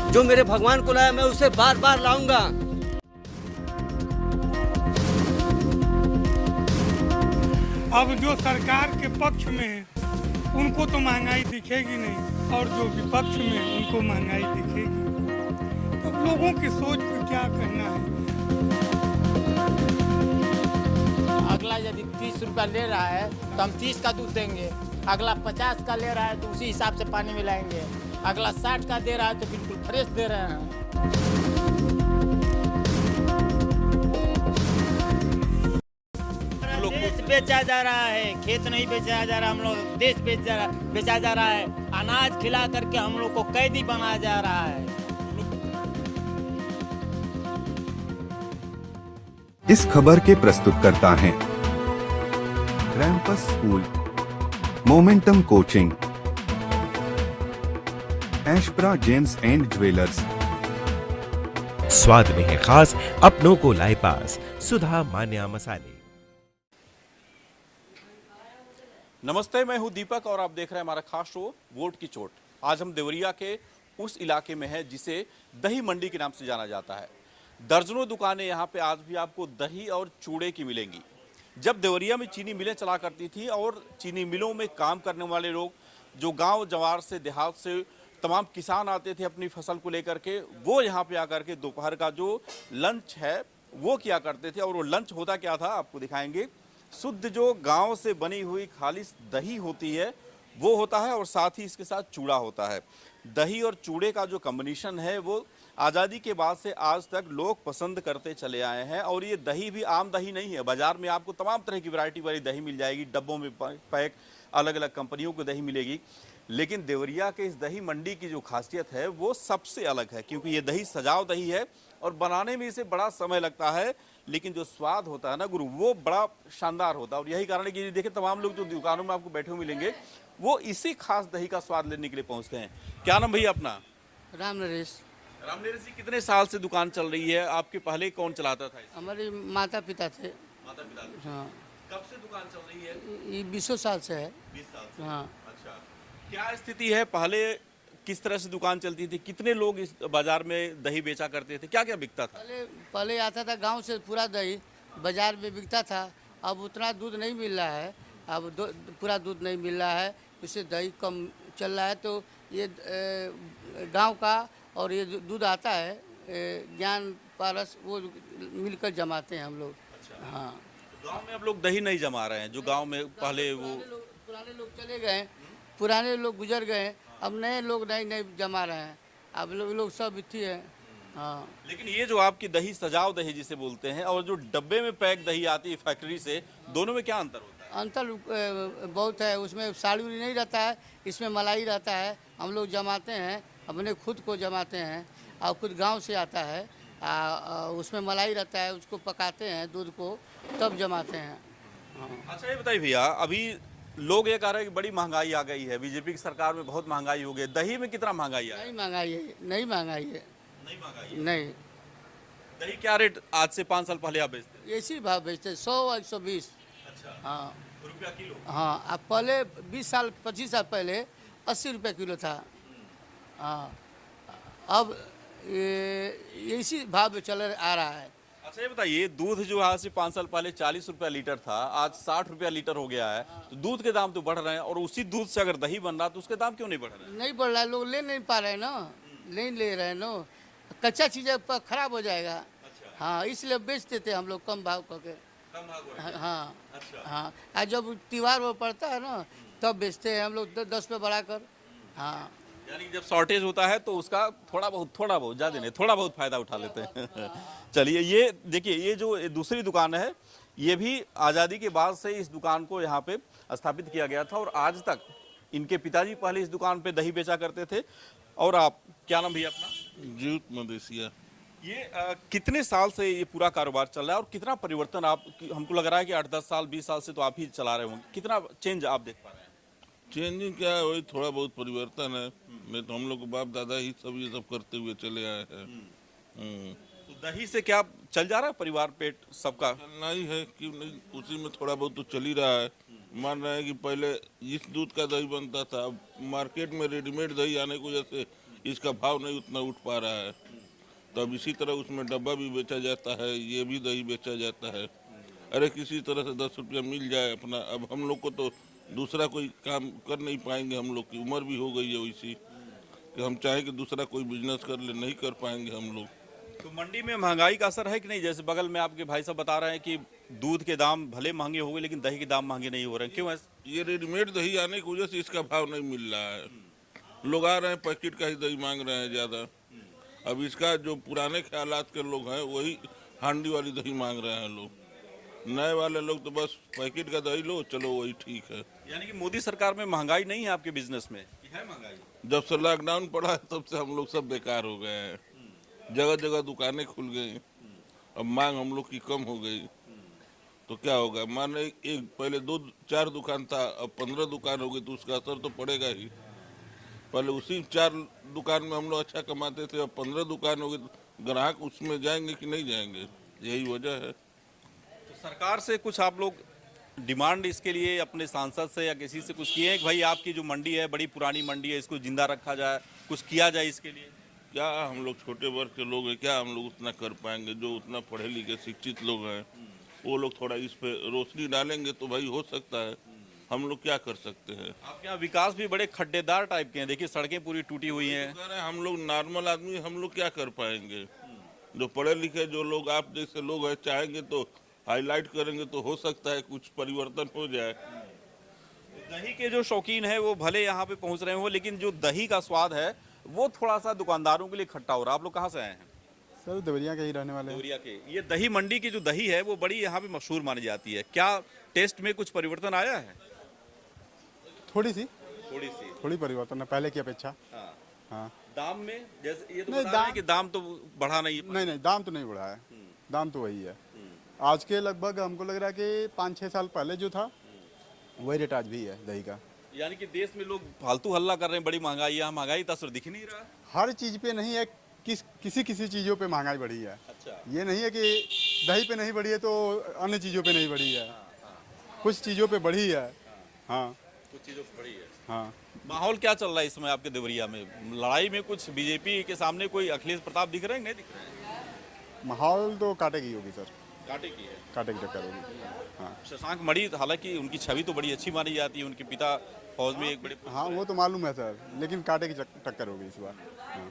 जो मेरे भगवान को लाया मैं उसे बार बार लाऊंगा। अब जो सरकार के पक्ष में है उनको तो महंगाई दिखेगी नहीं, और जो विपक्ष में है उनको महंगाई दिखेगी। तो लोगों की सोच पे क्या कहना है। अगला यदि 30 रुपया ले रहा है तो हम 30 का दूध देंगे, अगला 50 का ले रहा है तो उसी हिसाब से पानी मिलाएंगे, अगला 60 का दे रहा है तो बिल्कुल फ्रेश दे रहे हैं। देश बेचा जा रहा है, खेत नहीं बेचा जा रहा, हम लोग देश बेचा जा रहा है। अनाज खिला करके हम लोग को कैदी बनाया जा रहा है। इस खबर के प्रस्तुतकर्ता हैं रैंपस स्कूल, मोमेंटम कोचिंग, एशप्रा जेम्स एंड ज्वेलर्स। स्वाद में है खास, अपनों को लाए पास, सुधा मान्या मसाले। नमस्ते, मैं हूं दीपक और आप देख रहे हैं हमारा खास शो वोट की चोट। आज हम देवरिया के उस इलाके में हैं जिसे दही मंडी के नाम से जाना जाता है। दर्जनों दुकानें यहाँ पे आज भी आपको दही और चूड़े की मिलेंगी। जब देवरिया में चीनी मिलें चला करती थी और चीनी मिलों में काम करने वाले लोग जो गांव जवार से देहात से तमाम किसान आते थे अपनी फसल को लेकर के, वो यहाँ पे आकर के दोपहर का जो लंच है वो किया करते थे। और वो लंच होता क्या था आपको दिखाएंगे। शुद्ध जो गांव से बनी हुई खालिस दही होती है वो होता है और साथ ही इसके साथ चूड़ा होता है। दही और चूड़े का जो कॉम्बिनेशन है वो आज़ादी के बाद से आज तक लोग पसंद करते चले आए हैं। और ये दही भी आम दही नहीं है, बाजार में आपको तमाम तरह की वैरायटी वाली दही मिल जाएगी, डब्बों में पैक, अलग अलग कंपनियों की दही मिलेगी। लेकिन देवरिया के इस दही मंडी की जो खासियत है वो सबसे अलग है, क्योंकि ये दही सजाव दही है और बनाने में इसे बड़ा समय लगता है, लेकिन जो स्वाद होता है ना गुरु, वो बड़ा शानदार होता है। और यही कारण है कि देखिए तमाम लोग जो दुकानों में आपको बैठे हुए मिलेंगे वो इसी खास दही का स्वाद लेने के लिए पहुंचते हैं। क्या नाम भैया अपना? राम नरेश। राम नरेश जी, कितने साल से दुकान चल रही है? आपके पहले कौन चलाता था? हमारे माता पिता थे। माता पिता? हाँ। कब से दुकान चल रही है? ये 20 साल से है। 20 साल से। हाँ। अच्छा, क्या स्थिति है? पहले किस तरह से दुकान चलती थी? कितने लोग इस बाजार में दही बेचा करते थे? क्या क्या बिकता था? पहले आता था गांव से पूरा दही बाजार में बिकता था। अब उतना दूध नहीं मिल रहा है, अब पूरा दूध नहीं मिल रहा है, इससे दही कम चल रहा है। तो ये गांव का और ये दूध आता है ज्ञान पारस, वो मिलकर जमाते हैं हम लोग। अच्छा। हाँ। गांव में अब लोग दही नहीं जमा रहे हैं जो गांव में पहले वो पुराने लोग चले गए, पुराने लोग गुजर गए, अब नए लोग नहीं जमा रहे हैं। अब लोग सब इतनी है। हाँ। लेकिन ये जो आपकी दही सजाव दही जिसे बोलते हैं और जो डब्बे में पैक दही आती है फैक्ट्री से, दोनों में क्या अंतर होता है? अंतर बहुत है। उसमें साड़ी उड़ी नहीं रहता है, इसमें मलाई रहता है। हम लोग जमाते हैं, अपने खुद को जमाते हैं और खुद गांव से आता है। उसमें मलाई रहता है, उसको पकाते हैं दूध को, तब जमाते हैं। हाँ। अच्छा, ये बताइए भैया, अभी लोग ये कह रहे हैं कि बड़ी महंगाई आ गई है, बीजेपी की सरकार में बहुत महंगाई हो गई, दही में कितना महंगाई है? नहीं महंगाई है, नहीं महंगाई है। नहीं महंगाई है? नहीं। दही क्या रेट आज से 5 साल पहले आप बेचते? ऐसी भाव बेचते 100 120। अच्छा। हाँ। रुपया किलो? हाँ। अब पहले 20 साल 25 साल पहले 80 रुपये किलो था। हाँ। अब इसी भाव में चल आ रहा है। अच्छा, ये बताइए, दूध जो आज से 5 साल पहले 40 रुपया लीटर था, आज 60 रुपया लीटर हो गया है। तो दूध के दाम तो बढ़ रहे हैं और उसी दूध से अगर दही बन रहा तो उसके दाम क्यों नहीं बढ़ रहे हैं? नहीं बढ़ रहा है, लोग ले नहीं पा रहे हैं ना, नहीं ले रहे हैं ना, कच्चा चीज़ें खराब हो जाएगा। अच्छा। हाँ, इसलिए बेच देते हम लोग कम भाव करके। कम भाव हो रहा है? हाँ। अच्छा। हाँ, और जब त्योहार वो पड़ता है ना तब बेचते हैं हम लोग 10 पे बढ़ाकर। हाँ। यानी जब शॉर्टेज होता है तो उसका थोड़ा बहुत ज़्यादा नहीं, थोड़ा बहुत फायदा उठा लेते हैं। चलिए, ये देखिए, ये जो दूसरी दुकान है ये भी आज़ादी के बाद से इस दुकान को यहाँ पे स्थापित किया गया था और आज तक इनके पिताजी पहले इस दुकान पे दही बेचा करते थे। और आप, क्या नाम भैया अपना? जीत मदेशिया। ये कितने साल से ये पूरा कारोबार चल रहा है और कितना परिवर्तन आप, हमको लग रहा है कि 8-10 साल 20 साल से तो आप ही चला रहे होंगे, कितना चेंज आप देख पा रहे हैं? चेंजिंग क्या है, वही थोड़ा बहुत परिवर्तन है। नहीं तो हम लोग बाप दादा ही सब ये सब करते हुए चले आए हैं। तो दही से क्या चल जा रहा है परिवार, पेट सबका? चलना ही है, क्यों नहीं, उसी में थोड़ा बहुत तो चल ही रहा है। मान रहे हैं कि पहले इस दूध का दही बनता था, अब मार्केट में रेडीमेड दही आने की वजह से इसका भाव नहीं उतना उठ पा रहा है। तो अब इसी तरह उसमें डब्बा भी बेचा जाता है, ये भी दही बेचा जाता है। अरे किसी तरह से 10 रुपया मिल जाए अपना। अब हम लोग को तो दूसरा कोई काम कर नहीं पाएंगे, हम लोग की उम्र भी हो गई है वैसी कि हम चाहें कि दूसरा कोई बिजनेस कर ले, नहीं कर पाएंगे हम लोग। तो मंडी में महंगाई का असर है कि नहीं? जैसे बगल में आपके भाई साहब बता रहे हैं कि दूध के दाम भले महंगे हो गए लेकिन दही के दाम महंगे नहीं हो रहे हैं, क्यों ऐसा? ये रेडीमेड दही आने की वजह से इसका भाव नहीं मिल रहा है। लोग आ रहे हैं पैकेट का ही दही मांग रहे हैं ज़्यादा। अब इसका जो पुराने ख्यालात के लोग हैं वही हांडी वाली दही मांग रहे हैं लोग। नए वाले लोग तो बस पैकेट का दही लो, चलो वही ठीक है। यानी कि मोदी सरकार में महंगाई नहीं है आपके बिजनेस में? है महंगाई? जब से लॉकडाउन पड़ा है तब से हम लोग सब बेकार हो गए हैं। जगह जगह दुकानें खुल गई, अब मांग हम लोग की कम हो गई तो क्या होगा? माने एक पहले 2-4 दुकान था, अब 15 दुकान हो गई तो उसका असर तो पड़ेगा ही। पहले उसी 4 दुकान में हम लोग अच्छा कमाते थे, अब 15 दुकान हो गई तो ग्राहक उसमें जाएंगे कि नहीं जाएंगे, यही वजह है। तो सरकार से कुछ आप लोग डिमांड इसके लिए अपने सांसद से या किसी से कुछ किए हैं कि भाई आपकी जो मंडी है बड़ी पुरानी मंडी है, इसको जिंदा रखा जाए, कुछ किया जाए इसके लिए? क्या हम लोग छोटे वर्ग के लोग हैं, क्या हम लोग उतना कर पाएंगे? जो उतना पढ़े लिखे शिक्षित लोग हैं वो लोग थोड़ा इस पे रोशनी डालेंगे तो भाई हो सकता है। हम लोग क्या कर सकते हैं? आपके यहाँ विकास भी बड़े खड्डेदार टाइप के हैं, देखिए सड़कें पूरी टूटी हुई हैं। कह रहे हैं हम लोग नॉर्मल आदमी, हम लोग क्या कर पाएंगे? जो पढ़े लिखे जो लोग आप जैसे लोग हैं चाहेंगे तो हाईलाइट करेंगे तो हो सकता है कुछ परिवर्तन हो जाए। दही के जो शौकीन है वो भले यहाँ पे पहुँच रहे हो, लेकिन जो दही का स्वाद है वो थोड़ा सा दुकानदारों के लिए खट्टा हो रहा है। आप लोग कहाँ से आए हैं? सर देवरिया के ही रहने वाले हैं। देवरिया के। ये दही मंडी की जो दही है वो बड़ी यहाँ पे मशहूर मानी जाती है, क्या टेस्ट में कुछ परिवर्तन आया है? थोड़ी परिवर्तन है पहले की अपेक्षा। हाँ। हाँ। दाम में जैसे ये तो नहीं, बता रहे हैं कि दाम तो बढ़ा नहीं है। नहीं दाम तो नहीं बढ़ा है, दाम तो वही है। आज के लगभग हमको लग रहा है कि 5-6 साल पहले जो था वही रेट आज भी है दही का। यानी कि देश में लोग फालतू हल्ला कर रहे हैं बड़ी महंगाई है, महंगाई का असर दिख नहीं रहा। हर चीज़ पे नहीं है, किसी चीज़ों पे महंगाई बढ़ी है। अच्छा। ये नहीं है कि दही पे नहीं बढ़ी है तो अन्य चीज़ों पे नहीं बढ़ी है। कुछ चीज़ों पे बढ़ी है। हाँ, कुछ चीजों पे बढ़ी है। हाँ। माहौल क्या चल रहा है इसमें आपके देवरिया में? लड़ाई में कुछ बीजेपी के सामने कोई अखिलेश प्रताप दिख रहे हैं, नहीं दिख रहे हैं? माहौल तो काटे की होगी सर, कांटे की है। काटे की टक्कर होगी। हाँ शशांक मणि, हालांकि उनकी छवि तो बड़ी अच्छी मानी जाती है, उनके पिता फौज में एक बड़े। हाँ वो तो मालूम है सर, लेकिन कांटे की टक्कर होगी इस बार। हाँ।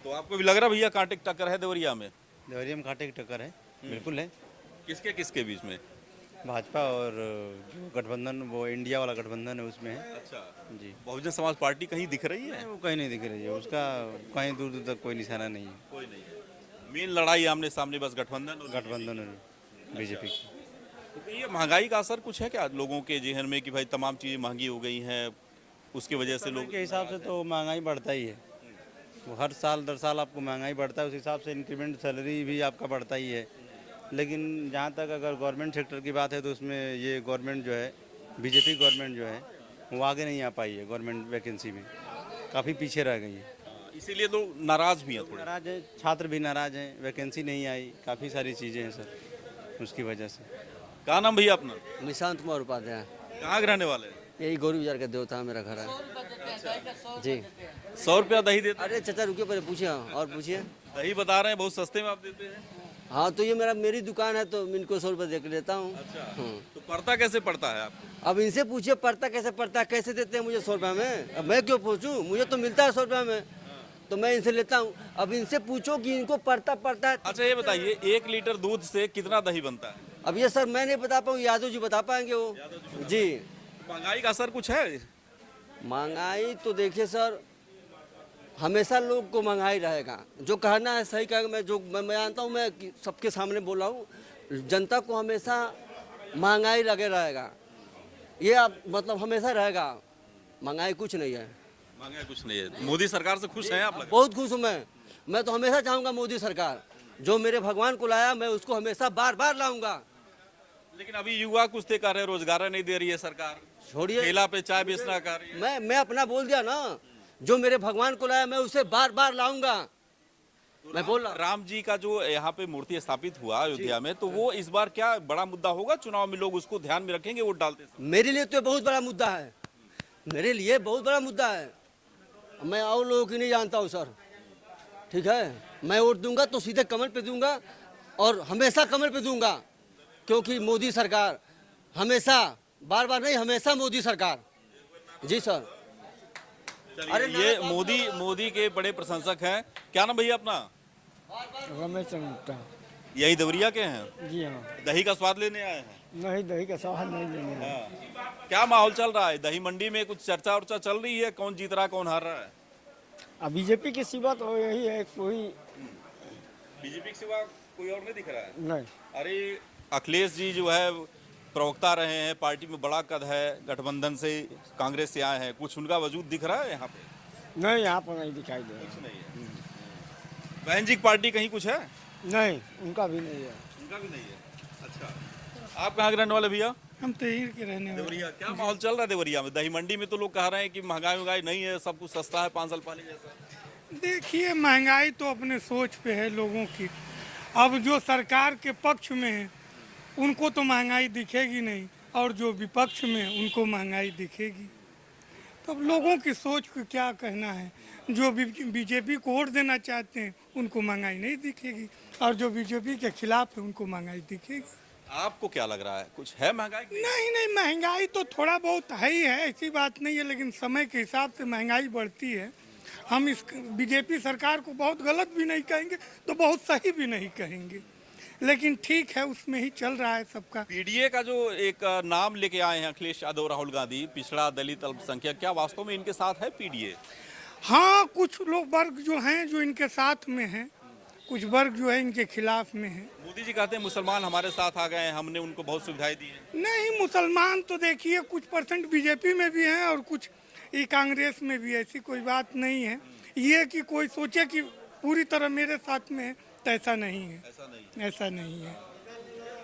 तो आपको भी लग रहा भैया कांटे की टक्कर है देवरिया में? देवरिया में कांटे की टक्कर है, बिल्कुल है। किसके किसके बीच में? भाजपा और जो गठबंधन, वो इंडिया वाला गठबंधन है उसमें है। अच्छा जी। बहुजन समाज पार्टी कहीं दिख रही है? वो कहीं नहीं दिख रही है, उसका कहीं दूर दूर तक कोई निशाना नहीं है। कोई नहीं है। मेन लड़ाई आमने सामने बस गठबंधन और बीजेपी की। तो ये महंगाई का असर कुछ है क्या लोगों के जेहन में कि भाई तमाम चीज़ें महंगी हो गई हैं, उसकी वजह से लोग के हिसाब से तो महंगाई बढ़ता ही है। वो हर साल दर साल आपको महंगाई बढ़ता है, उस हिसाब से इंक्रीमेंट सैलरी भी आपका बढ़ता ही है। लेकिन जहाँ तक अगर गवर्नमेंट सेक्टर की बात है तो उसमें ये गवर्नमेंट जो है, बीजेपी गवर्नमेंट जो है वो आगे नहीं आ पाई है। गवर्नमेंट वैकेंसी में काफ़ी पीछे रह गई है, इसीलिए तो नाराज भी हैं थोड़े। नाराज है, छात्र भी नाराज हैं, वैकेंसी नहीं आई, काफ़ी सारी चीज़ें हैं सर उसकी वजह से। क्या नाम भैया अपना? निशांत कुमार उपाध्याय। कहाँ के रहने वाले हैं? यही गौरी बाजार का देवता मेरा घर है जी। 100 रुपया दही देते? अरे चाचा रुकिए, पहले पूछिए और पूछिए। दही बता रहे हैं बहुत सस्ते में आप देते हैं। हाँ तो ये मेरी दुकान है तो इनको 100 रुपये दे के देता हूँ। अच्छा। तो पड़ता कैसे पड़ता है आपको? अब इनसे पूछिए पड़ता कैसे पड़ता है, कैसे देते हैं मुझे 100 रुपये में? अब मैं क्यों पूछूं, मुझे तो मिलता है 100 रुपये में तो मैं इनसे लेता हूँ। अब इनसे पूछो कि इनको पड़ता है। अच्छा ये बताइए 1 लीटर दूध से कितना दही बनता है? अब ये सर मैं नहीं बता पाऊँ, यादव जी बता पाएंगे वो जी। महंगाई का असर कुछ है? महंगाई तो देखिए सर, हमेशा लोग को महंगाई रहेगा। जो कहना है सही कहेगा, मैं जानता हूँ, मैं सबके सामने बोल रहा हूँ, जनता को हमेशा महंगाई लगे रहेगा। ये आप मतलब हमेशा रहेगा, महंगाई कुछ नहीं है। महंगाई कुछ नहीं है। मोदी सरकार से खुश हैं आप? बहुत खुश हूँ मैं तो हमेशा चाहूँगा मोदी सरकार, जो मेरे भगवान को लाया मैं उसको हमेशा बार बार लाऊंगा। लेकिन अभी युवा कुछ तो कर रहे, रोजगार नहीं दे रही है सरकार, छोड़िए, ठेला पे चाय बेचना कर रही है। मैं अपना बोल दिया ना, जो मेरे भगवान को लाया मैं उसे बार बार लाऊंगा। मैं बोल रहा, राम जी का जो यहाँ पे मूर्ति स्थापित हुआ अयोध्या में, तो वो इस बार क्या बड़ा मुद्दा होगा चुनाव में? लोग उसको ध्यान में रखेंगे वोट डालते समय? मेरे लिए तो बहुत बड़ा मुद्दा है, मेरे लिए बहुत बड़ा मुद्दा है। मैं और लोगों की नहीं जानता हूँ सर, ठीक है। मैं वोट दूंगा तो सीधे कमल पे दूंगा और हमेशा कमल पे दूंगा, क्योंकि मोदी सरकार हमेशा, बार बार नहीं, हमेशा मोदी सरकार। जी सर। अरे ये मोदी के बड़े प्रशंसक हैं। क्या नाम भैया अपना? रमेश चंद्र। यही देवरिया के हैं? जी हाँ। दही का स्वाद लेने आए हैं? नहीं, दही का स्वाद नहीं लेने आए। हाँ। क्या माहौल चल रहा है दही मंडी में? कुछ चर्चा उर्चा चल रही है, कौन जीत रहा कौन हार रहा है? अब बीजेपी की सिवा तो यही है, कोई बीजेपी के सिवा कोई और नहीं दिख रहा है? नहीं। अरे अखिलेश जी जो है प्रवक्ता रहे हैं, पार्टी में बड़ा कद है, गठबंधन से कांग्रेस से आए हैं, कुछ उनका वजूद दिख रहा है यहाँ पे? नहीं, यहाँ पर नहीं दिखाई दे कुछ नहीं है। बहन जी की पार्टी कहीं कुछ है? नहीं, उनका भी नहीं है। उनका भी नहीं है। अच्छा, आप कहाँ के रहने वाले भैया? हम तहीर के रहने वाले। देवरिया। क्या माहौल चल रहा है देवरिया में? दही मंडी में तो लोग कह रहे हैं कि महंगाई नहीं है, सब कुछ सस्ता है, 5 साल पहले जैसा। देखिए, महंगाई तो अपने सोच पे है लोगों की। अब जो सरकार के पक्ष में है उनको तो महंगाई दिखेगी नहीं, और जो विपक्ष में है उनको महंगाई दिखेगी। तो अब लोगों की सोच को क्या कहना है। जो बीजेपी को वोट देना चाहते हैं उनको महंगाई नहीं दिखेगी, और जो बीजेपी के खिलाफ है उनको महंगाई दिखेगी। आपको क्या लग रहा है, कुछ है महंगाई? नहीं, महंगाई तो थोड़ा बहुत है ही है, ऐसी बात नहीं है, लेकिन समय के हिसाब से महंगाई बढ़ती है। हम इस बीजेपी सरकार को बहुत गलत भी नहीं कहेंगे तो बहुत सही भी नहीं कहेंगे, लेकिन ठीक है, उसमें ही चल रहा है सबका। पीडीए का जो एक नाम लेके आए हैं अखिलेश यादव, राहुल गांधी, पिछड़ा दलित अल्पसंख्यक, क्या वास्तव में इनके साथ है पीडीए? हाँ, कुछ लोग वर्ग जो हैं जो इनके साथ में हैं, कुछ वर्ग जो है इनके खिलाफ में है। मोदी जी कहते हैं मुसलमान हमारे साथ आ गए हैं, हमने उनको बहुत सुविधाएं दी हैं। नहीं, मुसलमान तो देखिए कुछ परसेंट बीजेपी में भी हैं और कुछ ये कांग्रेस में भी, ऐसी कोई बात नहीं है। ये कि कोई सोचे कि पूरी तरह मेरे साथ में है, तो ऐसा नहीं है। ऐसा नहीं है।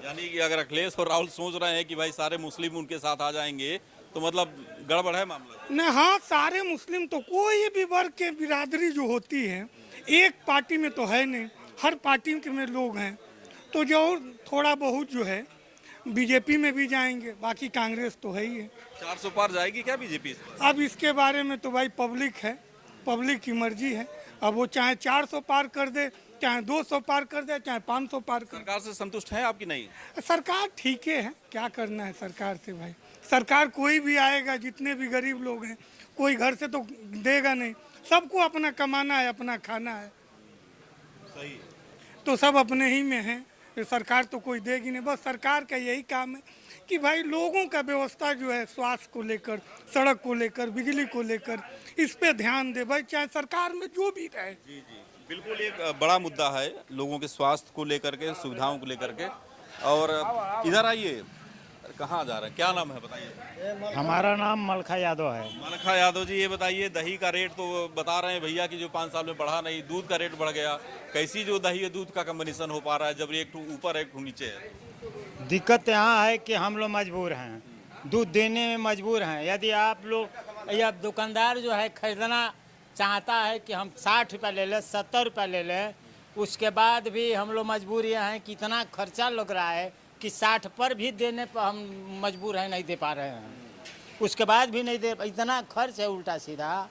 यानी कि अगर अखिलेश और राहुल सोच रहे हैं कि भाई सारे मुस्लिम उनके साथ आ जाएंगे तो मतलब गड़बड़ है मामला? नहीं, हाँ, सारे मुस्लिम तो कोई भी वर्ग के बिरादरी जो होती है एक पार्टी में तो है नहीं, हर पार्टी के में लोग हैं। तो जो थोड़ा बहुत जो है बीजेपी में भी जाएंगे, बाकी कांग्रेस तो है ही है। 400 पार जाएगी क्या बीजेपी? अब इसके बारे में तो भाई पब्लिक है, पब्लिक की मर्जी है। अब वो चाहे 400 पार कर दे, चाहे 200 पार कर दे, चाहे 500 पार कर दे। सरकार से संतुष्ट है आपकी? नहीं, सरकार ठीक है, क्या करना है सरकार से भाई। सरकार कोई भी आएगा, जितने भी गरीब लोग हैं, कोई घर से तो देगा नहीं, सबको अपना कमाना है, अपना खाना है। सही। तो सब अपने ही में है, सरकार तो कोई देगी नहीं। बस सरकार का यही काम है कि भाई लोगों का व्यवस्था जो है, स्वास्थ्य को लेकर, सड़क को लेकर, बिजली को लेकर, इस पे ध्यान दे भाई, चाहे सरकार में जो भी रहे। जी जी, बिल्कुल एक बड़ा मुद्दा है लोगों के स्वास्थ्य को लेकर के, सुविधाओं को लेकर के। और इधर आइए, कहाँ जा रहे हैं, क्या नाम है बताइए? हमारा नाम मलखा यादव है। मलखा यादव जी, ये बताइए दही का रेट तो बता रहे हैं भैया कि जो 5 साल में बढ़ा नहीं, दूध का रेट बढ़ गया। कैसी जो दही है दूध का कम्बिनेशन हो पा रहा है जब एक ठू ऊपर एक ठू नीचे है? दिक्कत यहाँ है कि हम लोग मजबूर हैं, दूध देने में मजबूर हैं। यदि आप लोग या दुकानदार जो है खरीदना चाहता है कि हम 60 रुपये ले लें, 70 रुपये ले लें, उसके बाद भी हम लोग मजबूर ये हैं कि इतना खर्चा लग रहा है कि 60 पर भी देने पर हम मजबूर हैं, नहीं दे पा रहे हैं। उसके बाद भी नहीं दे, इतना खर्च है उल्टा सीधा।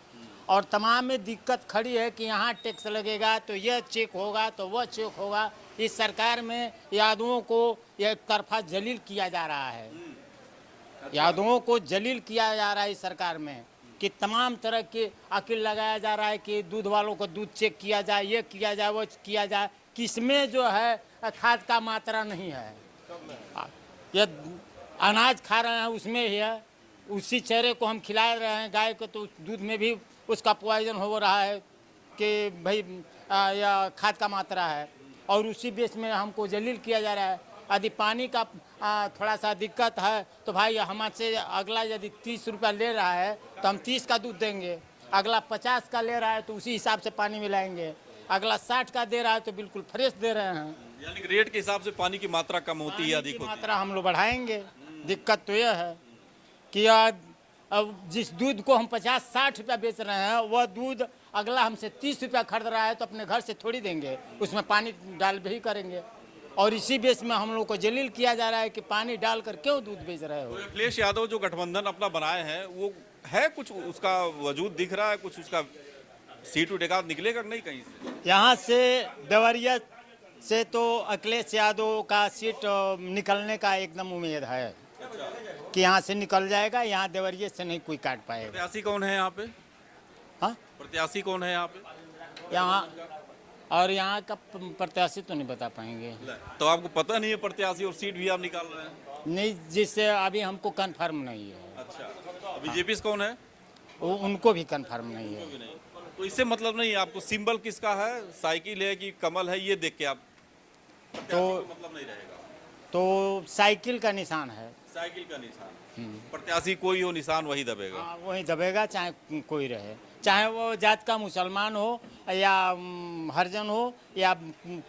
और तमाम में दिक्कत खड़ी है कि यहाँ टैक्स लगेगा तो यह चेक होगा तो वह चेक होगा। इस सरकार में यादवों को एक तरफा जलील किया जा रहा है, यादवों को जलील किया जा रहा है इस सरकार में, कि तमाम तरह के अकील लगाया जा रहा है कि दूध वालों को दूध चेक किया जाए, ये किया जाए, वो किया जाए, किसमें जो है खाद का मात्रा नहीं है। ये अनाज खा रहे हैं उसमें ही है, उसी चेहरे को हम खिला रहे हैं गाय को, तो दूध में भी उसका पॉइजन हो रहा है कि भाई या खाद का मात्रा है, और उसी बेस में हमको जलील किया जा रहा है। यदि पानी का थोड़ा सा दिक्कत है तो भाई हमसे अगला यदि 30 रुपया ले रहा है तो हम 30 का दूध देंगे, अगला 50 का ले रहा है तो उसी हिसाब से पानी मिलाएंगे, अगला 60 का दे रहा है तो बिल्कुल फ्रेश दे रहे हैं। यानी कि रेट के हिसाब से पानी की मात्रा कम होती है, अधिक होती है। मात्रा हम लोग बढ़ाएंगे। दिक्कत तो यह है कि अब जिस दूध को हम 50-60 रुपया बेच रहे हैं, वह दूध अगला हमसे 30 रुपया खरीद रहा है तो अपने घर से थोड़ी देंगे, उसमें पानी डाल भी करेंगे। और इसी बेस में हम लोग को जलील किया जा रहा है कि पानी डालकर क्यों दूध बेच रहे हो। अखिलेश यादव जो गठबंधन अपना बनाए हैं, वो है कुछ उसका वजूद दिख रहा है, कुछ उसका सीट उठ एकाध निकलेगा कि नहीं कहीं से? यहाँ से देवरिया से तो अखिलेश यादव का सीट निकलने का एकदम उम्मीद है कि यहाँ से निकल जाएगा। यहाँ देवरिया से नहीं कोई काट पाएगा। प्रत्याशी कौन है यहाँ पे? हाँ, प्रत्याशी कौन है यहाँ पे? यहाँ और यहाँ का प्रत्याशी तो नहीं बता पाएंगे। तो आपको पता नहीं है प्रत्याशी और सीट भी आप निकाल रहे हैं? नहीं, जिससे अभी हमको कंफर्म नहीं है। अच्छा, बीजेपी से कौन है? वो उनको भी कंफर्म नहीं है। तो इससे मतलब नहीं, आपको सिंबल किसका है, साइकिल है कि कमल है, ये देख के आप तो मतलब नहीं रहेगा? तो साइकिल का निशान है। साइकिल का निशान, प्रत्याशी कोई हो निशान वही दबेगा। हाँ, वही दबेगा, चाहे कोई रहे, चाहे वो जात का मुसलमान हो या हरिजन हो या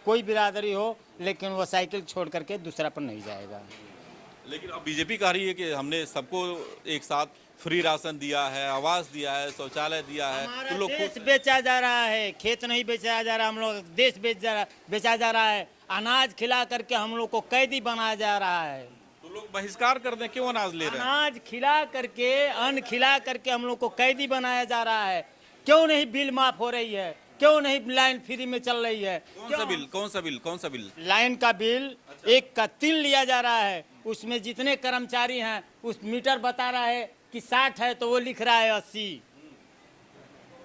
कोई बिरादरी हो, लेकिन वो साइकिल छोड़ करके दूसरा पर नहीं जाएगा। लेकिन अब बीजेपी कह रही है कि हमने सबको एक साथ फ्री राशन दिया है, आवास दिया है, शौचालय दिया है, तो लोग देश बेचा जा रहा है, खेत नहीं बेचा जा रहा, हम लोग देश बेचा जा रहा है। अनाज खिला करके हम लोग को कैदी बनाया जा रहा है। तो लोग बहिष्कार कर दें, क्यों अनाज ले रहे हैं? अनाज खिला करके, अन्न खिला करके हम लोग को कैदी बनाया जा रहा है। क्यों नहीं बिल माफ हो रही है? क्यों नहीं लाइन फ्री में चल रही है? कौन सा बिल? कौन सा बिल? कौन सा बिल? लाइन का बिल 1 का 3 लिया जा रहा है। उसमें जितने कर्मचारी हैं, उस मीटर बता रहा है कि 60 है तो वो लिख रहा है 80।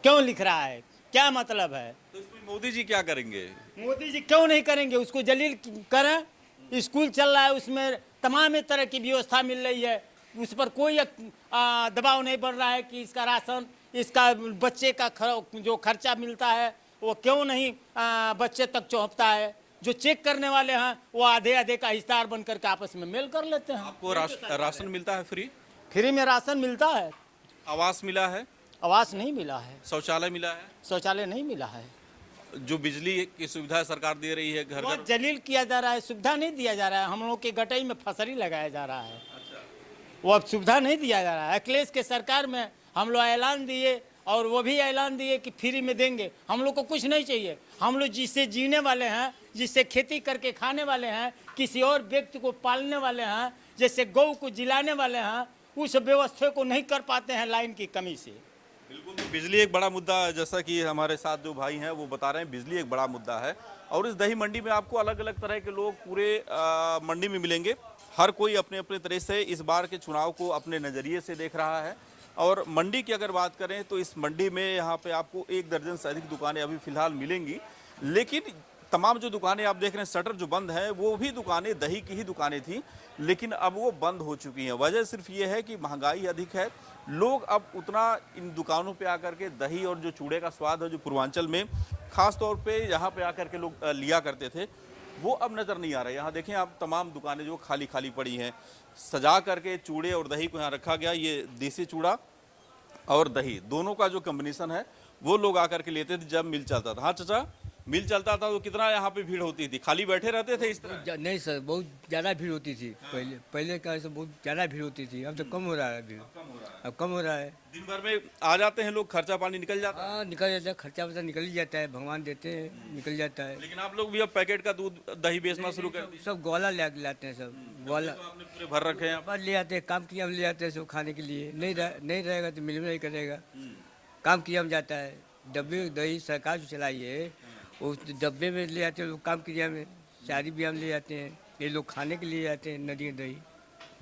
क्यों लिख रहा है? क्या मतलब है? तो इसमें मोदी जी क्या करेंगे? मोदी जी क्यों नहीं करेंगे? उसको जलील करें। स्कूल चल रहा है, उसमें तमाम तरह की व्यवस्था मिल रही है, उस पर कोई दबाव नहीं बढ़ रहा है कि इसका राशन, इसका बच्चे का जो खर्चा मिलता है वो क्यों नहीं बच्चे तक पहुंचता है? जो चेक करने वाले हैं वो आधे आधे का हिस्सेदार बन करके आपस में मेल कर लेते हैं। आपको राशन मिलता है फ्री? फ्री में राशन मिलता है। आवास मिला है? आवास नहीं मिला है। शौचालय मिला है? शौचालय नहीं मिला है। जो बिजली की सुविधा सरकार दे रही है, घर घर जलील किया जा रहा है, सुविधा नहीं दिया जा रहा है। हम लोग के गटई में फसरी लगाया जा रहा है। वो अब सुविधा नहीं दिया जा रहा है। अखिलेश के सरकार में हम लोग ऐलान दिए और वो भी ऐलान दिए कि फ्री में देंगे। हम लोग को कुछ नहीं चाहिए। हम लोग जिससे जीने वाले हैं, जिससे खेती करके खाने वाले हैं, किसी और व्यक्ति को पालने वाले हैं, जैसे गौ को जिलाने वाले हैं, उस व्यवस्था को नहीं कर पाते हैं लाइन की कमी से। बिल्कुल, तो बिजली एक बड़ा मुद्दा, जैसा कि हमारे साथ जो भाई हैं वो बता रहे हैं, बिजली एक बड़ा मुद्दा है। और इस दही मंडी में आपको अलग अलग तरह के लोग पूरे मंडी में मिलेंगे। हर कोई अपने अपने तरह से इस बार के चुनाव को अपने नज़रिए से देख रहा है। और मंडी की अगर बात करें तो इस मंडी में यहाँ पे आपको 1 दर्जन से अधिक दुकानें अभी फिलहाल मिलेंगी। लेकिन तमाम जो दुकानें आप देख रहे हैं, शटर जो बंद है, वो भी दुकानें दही की ही दुकानें थी, लेकिन अब वो बंद हो चुकी हैं। वजह सिर्फ ये है कि महंगाई अधिक है। लोग अब उतना इन दुकानों पे आकर के दही और जो चूड़े का स्वाद है, जो पूर्वांचल में खास तौर पे यहाँ पे आकर के लोग लिया करते थे, वो अब नज़र नहीं आ रहा है। यहाँ देखें आप, तमाम दुकानें जो खाली खाली पड़ी हैं। सजा करके चूड़े और दही को यहाँ रखा गया। ये देसी चूड़ा और दही दोनों का जो कम्बिनेशन है वो लोग आकर के लेते थे जब मिल चलता था। हाँ चाचा, मिल चलता था तो कितना यहाँ पे भीड़ होती थी? खाली बैठे रहते थे इस तरह? नहीं सर, बहुत ज़्यादा भीड़ होती थी। पहले का ऐसा बहुत ज़्यादा भीड़ होती थी। अब तो कम हो रहा है भीड़। अब कम हो रहा है। दिन भर में आ जाते हैं लोग, खर्चा पानी निकल जाता है? हाँ, निकल जाता है। खर्चा वर्चा निकल ही जाता है, भगवान देते हैं, निकल जाता है। लेकिन आप लोग भी अब पैकेट का दूध दही बेचना शुरू कर दिए? सब ग्वाला लाते हैं, सब ग्वाला आपने पूरे भर रखे हैं? बस ले आते हैं, काम किया हम ले आते हैं सब खाने के लिए। नहीं रहेगा तो मिल में नहीं करेगा। काम किया हम जाता है। डब्बे दही सरकार जो चलाई है, उस डब्बे में ले आते हैं लोग। काम क्रिया में शादी ब्याह में ले जाते हैं, ये लोग खाने के लिए आते हैं। नदी दही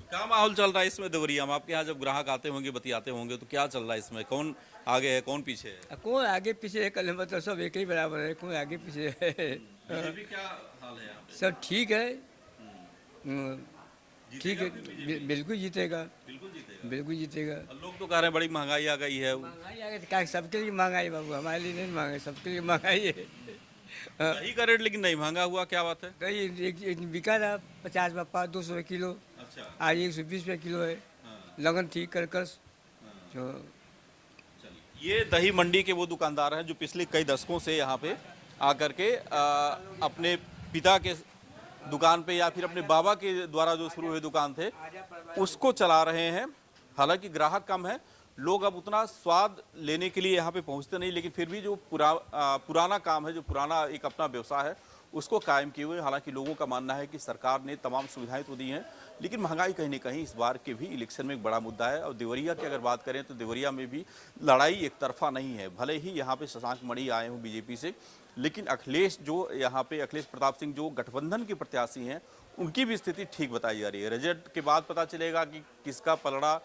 क्या माहौल चल रहा है इसमें देवरिया में? आपके यहाँ जब ग्राहक आते होंगे, बतियाते होंगे, तो क्या चल रहा है इसमें? कौन आगे है, कौन पीछे है? कौन आगे पीछे है? कल मतलब सब एक ही बराबर है। कौन आगे पीछे है? क्या हाल है यहाँ पे? सब ठीक है। ठीक है, बिल्कुल जीतेगा। बिल्कुल जीतेगा। लोग तो कह रहे हैं बड़ी महंगाई आ गई है। महंगाई आ गई, क्या सबके लिए महंगाई बाबू, हमारे लिए नहीं महंगाई, सबके लिए महंगाई है। दही का रेट लेकिन नहीं महंगा हुआ, क्या बात है? दही बिका रहा 50 रुपये 200 रुपये किलो। अच्छा। आज 120 रुपये किलो है। लगन ठीक कर ये दही मंडी के वो दुकानदार हैं जो पिछले कई दशकों से यहाँ पे आकर के अपने पिता के दुकान पे या फिर अपने बाबा के द्वारा जो शुरू हुए दुकान थे उसको चला रहे हैं। हालांकि ग्राहक कम है, लोग अब उतना स्वाद लेने के लिए यहाँ पे पहुँचते नहीं, लेकिन फिर भी जो पुराना काम है, जो पुराना एक अपना व्यवसाय है, उसको कायम किए हुए। हालांकि लोगों का मानना है कि सरकार ने तमाम सुविधाएं तो दी हैं, लेकिन महंगाई कहीं न कहीं इस बार के भी इलेक्शन में एक बड़ा मुद्दा है। और देवरिया की अगर बात करें तो देवरिया में भी लड़ाई एक तरफा नहीं है। भले ही यहाँ पे शशांक मणि आए हों बीजेपी से, लेकिन अखिलेश जो यहाँ पे अखिलेश प्रताप सिंह जो गठबंधन के प्रत्याशी हैं, उनकी भी स्थिति ठीक बताई जा रही है। रिजल्ट के बाद पता चलेगा कि किसका पलड़ा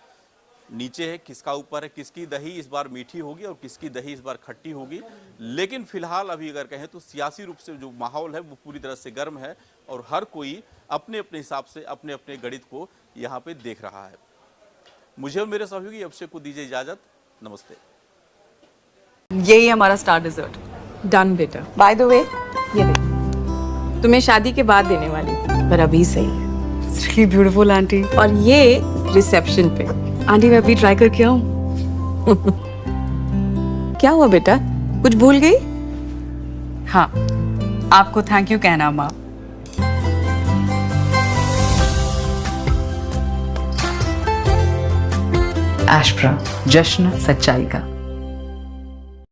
नीचे है, किसका ऊपर है, किसकी दही इस बार मीठी होगी और किसकी दही इस बार खट्टी होगी। लेकिन फिलहाल अभी अगर कहें तो सियासी रूप से जो माहौल है वो पूरी तरह से गर्म है और हर कोई अपने अपने हिसाब से अपने अपने गणित को यहाँ पे देख रहा है। मुझे और मेरे सहयोगी अभिषेक को दीजिए इजाजत। नमस्ते। यही हमारा स्टार डिजर्ट। डन बेटा। बाय द वे ये देख, तुम्हें शादी के बाद देने वाली पर अभी सही है। It's really beautiful aunty. और ये रिसेप्शन पे। आंटी मैं अभी ट्राई करके आऊं। क्या हुआ बेटा, कुछ भूल गई? हाँ, आपको थैंक यू कहना माँ। एशप्रा, जश्न सच्चाई का।